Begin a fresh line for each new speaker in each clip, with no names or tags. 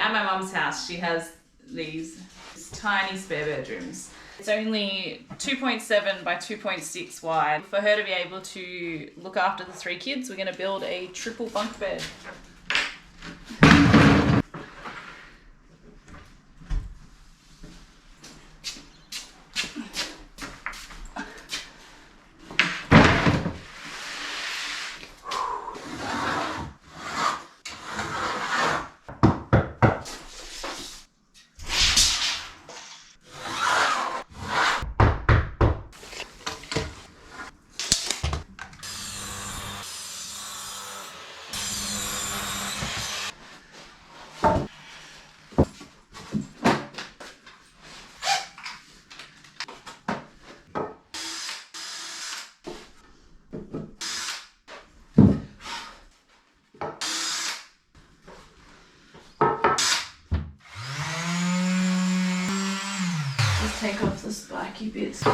At my mum's house, she has these tiny spare bedrooms. It's only 2.7 by 2.6 wide. For her to be able to look after the 3 kids, we're going to build a triple bunk bed. Take off the spiky bits. So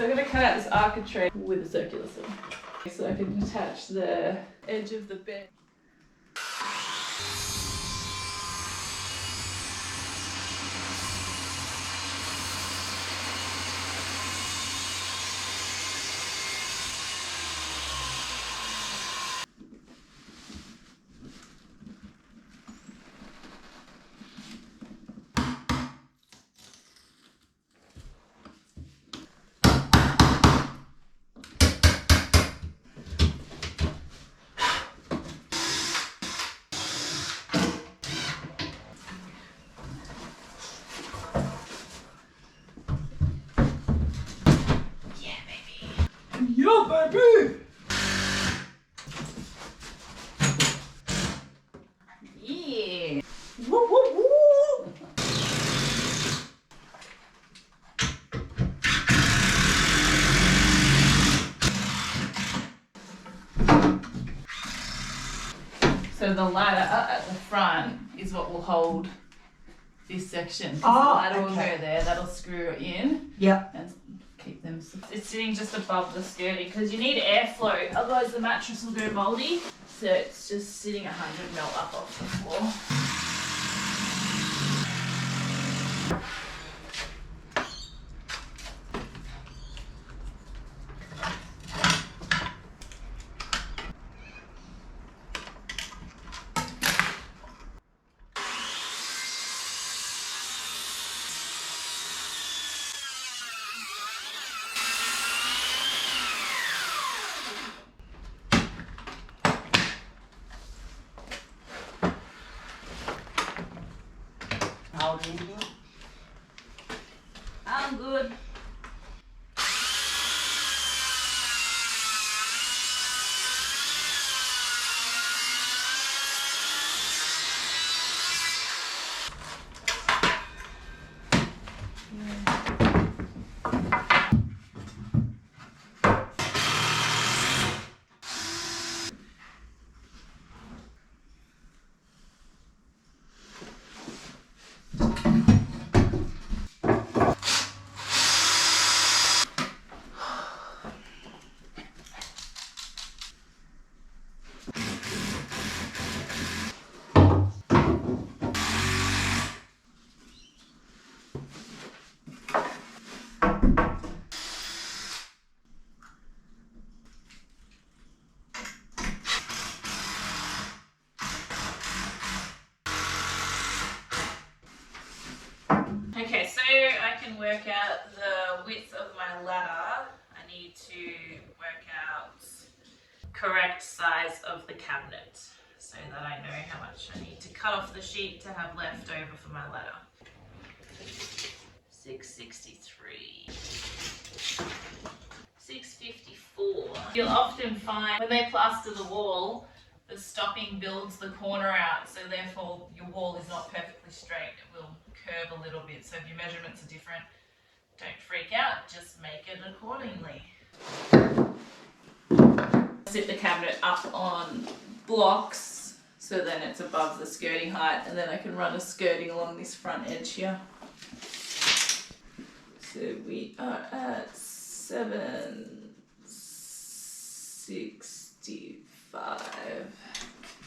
I'm going to cut out this architrave with a circular saw, so I can attach the edge of the bed. Yo, baby! Yeah! Woo, woo, woo! So the ladder at the front is what will hold this section. The ladder will go there, that'll screw in.
Yep.
And keep them. It's sitting just above the skirting because you need airflow, otherwise the mattress will go mouldy. So it's just sitting 100 mil up off the floor. I'm good. Okay, so I can work out the width of my ladder. I need to work out correct size of the cabinet so that I know how much I need to cut off the sheet to have left over for my ladder. 663. 654. You'll often find when they plaster the wall, the stopping builds the corner out, so therefore your wall is not perfectly straight. It will curve a little bit. So if your measurements are different, Don't freak out, just make it accordingly. Sit the cabinet up on blocks so then it's above the skirting height, and then I can run a skirting along this front edge here. So we are at 765.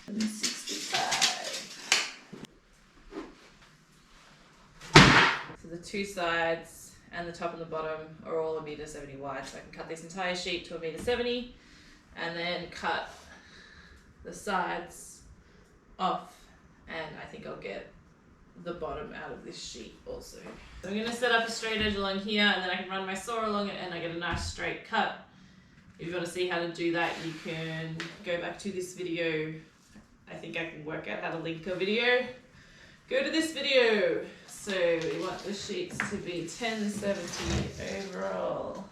765. So the two sides and the top and the bottom are all 1.70 m wide, so I can cut this entire sheet to 1.70 m and then cut the sides off, and I think I'll get the bottom out of this sheet also. So I'm going to set up a straight edge along here, and then I can run my saw along it and I get a nice straight cut. If you want to see how to do that, you can go back to this video. I think I can work out how to link a video. Go to this video. So we want the sheets to be 1070 overall.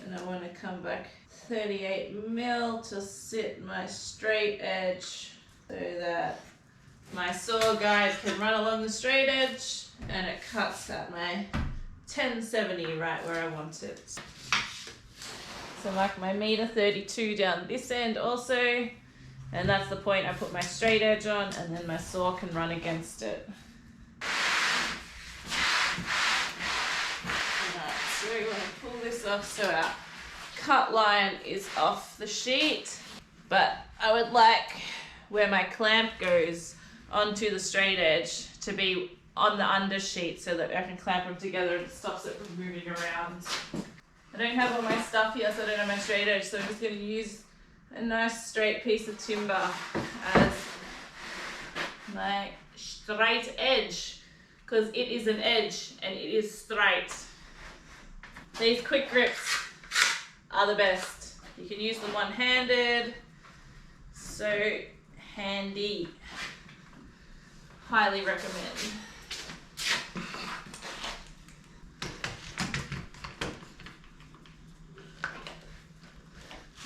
And I want to come back 38 mil to sit my straight edge so that my saw guide can run along the straight edge and it cuts at my 1070 right where I want it. So mark my meter 32 down this end also, and that's the point I put my straight edge on, and then my saw can run against it. Alright, so we want to pull this off so our cut line is off the sheet, but I would like where my clamp goes onto the straight edge to be on the under sheet so that I can clamp them together and it stops it from moving around. I don't have all my stuff here, so I don't have my straight edge, so I'm just going to use a nice straight piece of timber as my straight edge, because it is an edge and it is straight. These quick grips are the best. You can use them one-handed, so handy. Highly recommend.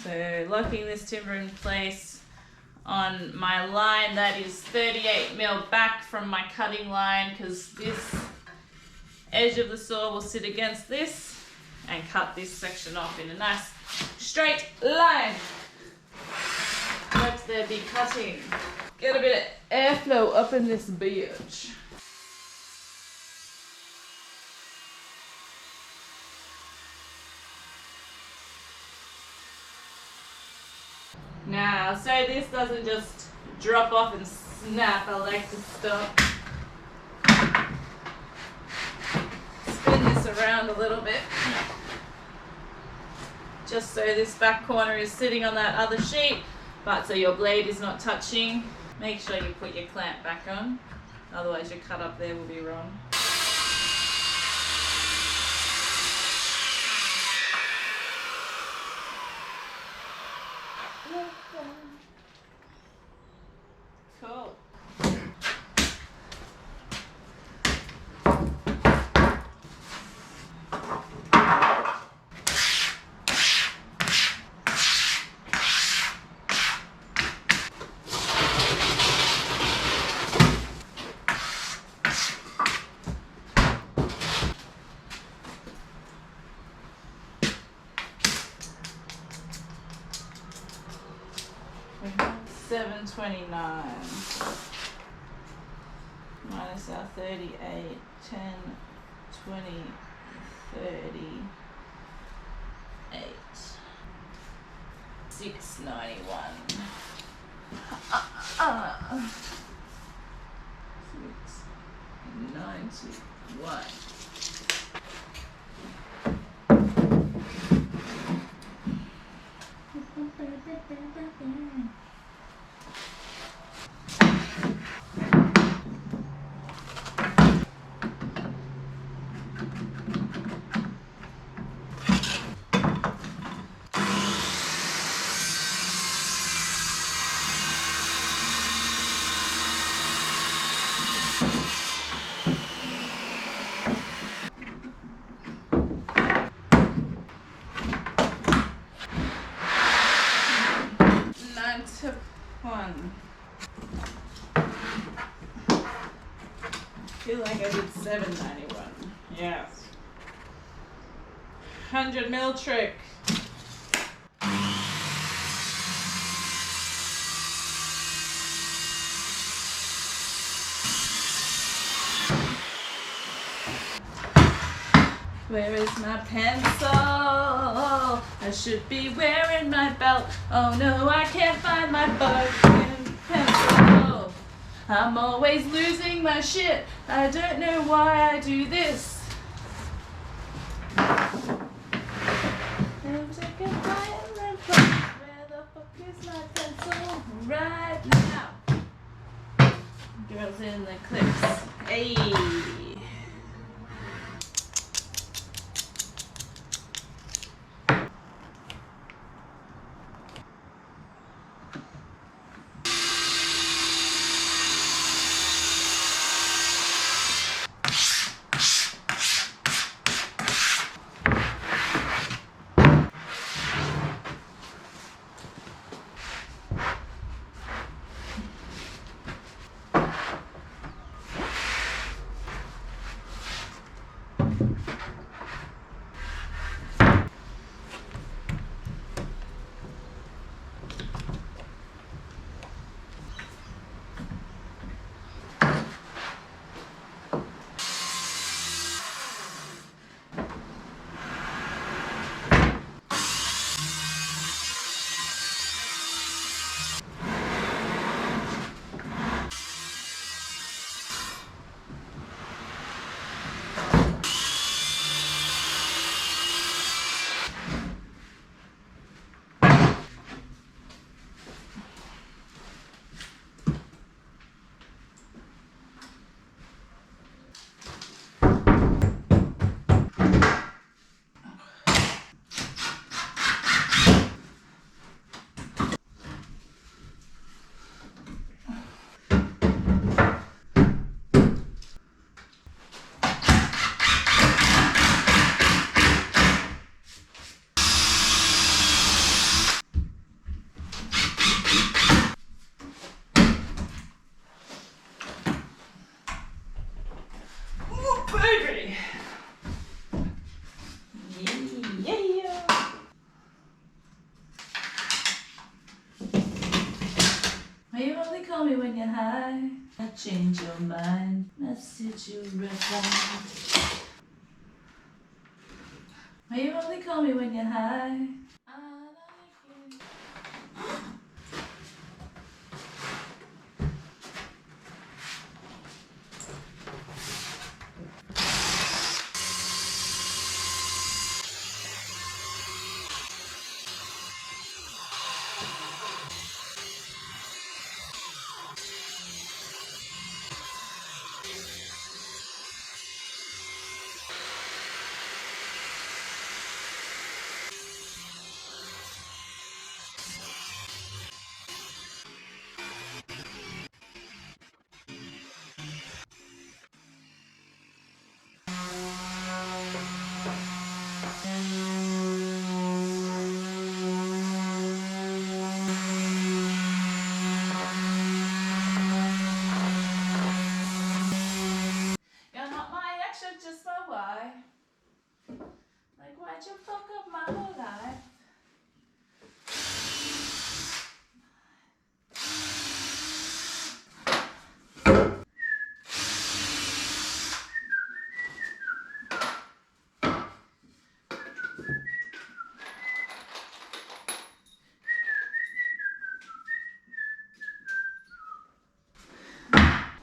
So locking this timber in place on my line that is 38 mil back from my cutting line, because this edge of the saw will sit against this and cut this section off in a nice straight line. Let there be cutting. Get a bit of airflow up in this bitch. Now, so this doesn't just drop off and snap, I like to stop. Spin this around a little bit, just so this back corner is sitting on that other sheet, but so your blade is not touching. Make sure you put your clamp back on, otherwise your cut up there will be wrong. Cool. We have 729 minus our 38, 10, 20, 38, 691. 691. I feel like I did 7 $7.91. Yes. 100 ml trick. Where is my pencil? I should be wearing my belt. Oh no, I can't find my fucking pencil. I'm always losing my shit. I don't know why I do this. Where the fuck is my pencil right now? Girls in the clips. Hey. You only call me when you're high. I change your mind. Message you reply. You only call me when you're high. I like it. Just my why. Like, why'd you fuck up my whole life?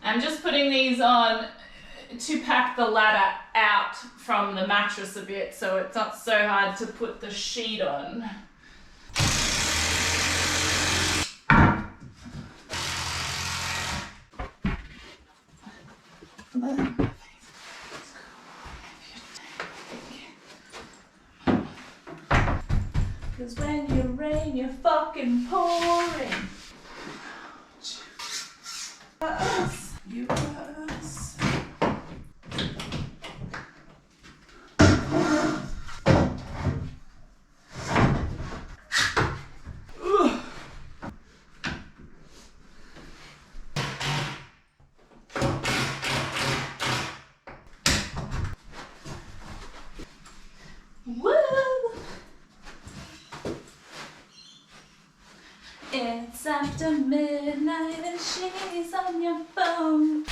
I'm just putting these on to pack the ladder out from the mattress a bit so it's not so hard to put the sheet on. Cause when you rain, you're fucking pouring. Us, you us. after midnight and she's on your phone.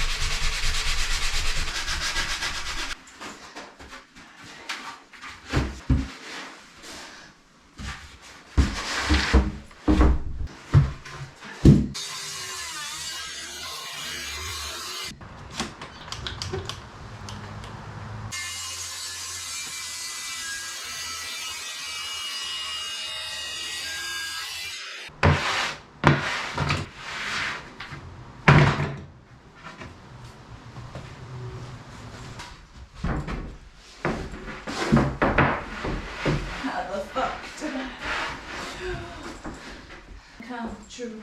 Come true.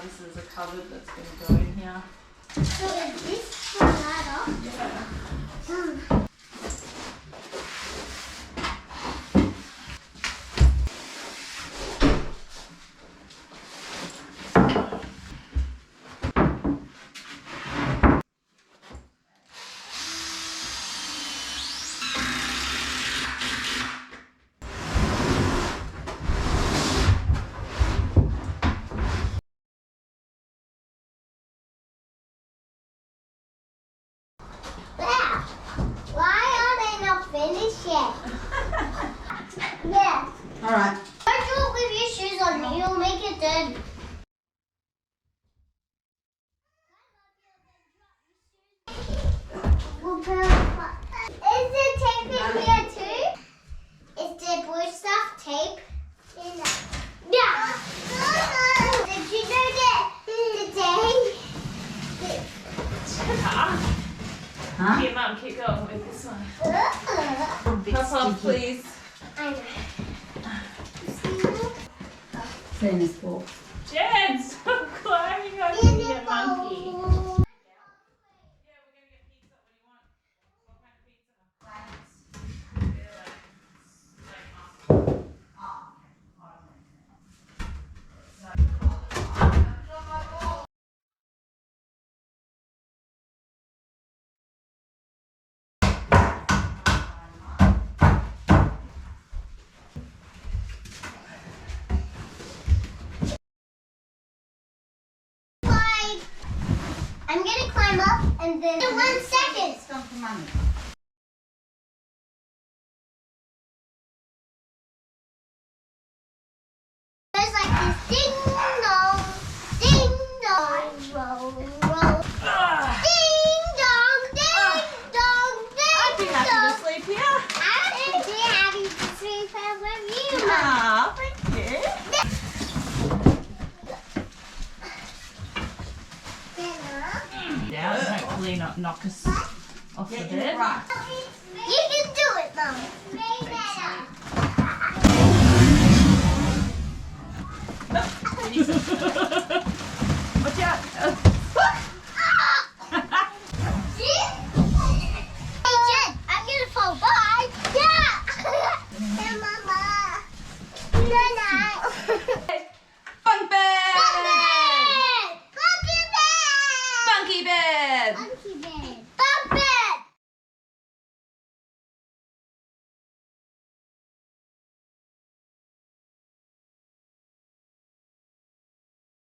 This is a cupboard that's going to go in here.
So is this the ladder?
Yeah.
Finish it. Yeah.
Alright.
Don't do it with your shoes on. You'll make it dirty. Is the tape in here too? Is the blue stuff tape? Yeah. Did you know that today?
Huh? Here, Mum, keep going with this one. Pass off, please.
I know.
Santa's fault.
Jen, stop climbing over me, you monkey.
I'm gonna climb up and then in 1 second.
Stop for money.
There's like this ding dong, roll, roll. Ding dong, ding dong,
I'd be
ding
happy
dong.
to sleep here.
I'd be happy to sleep here with you, Mum.
Ah, thank you. Down, hopefully not knock us off the bed.
Right.
You can do it, Mum. Way better.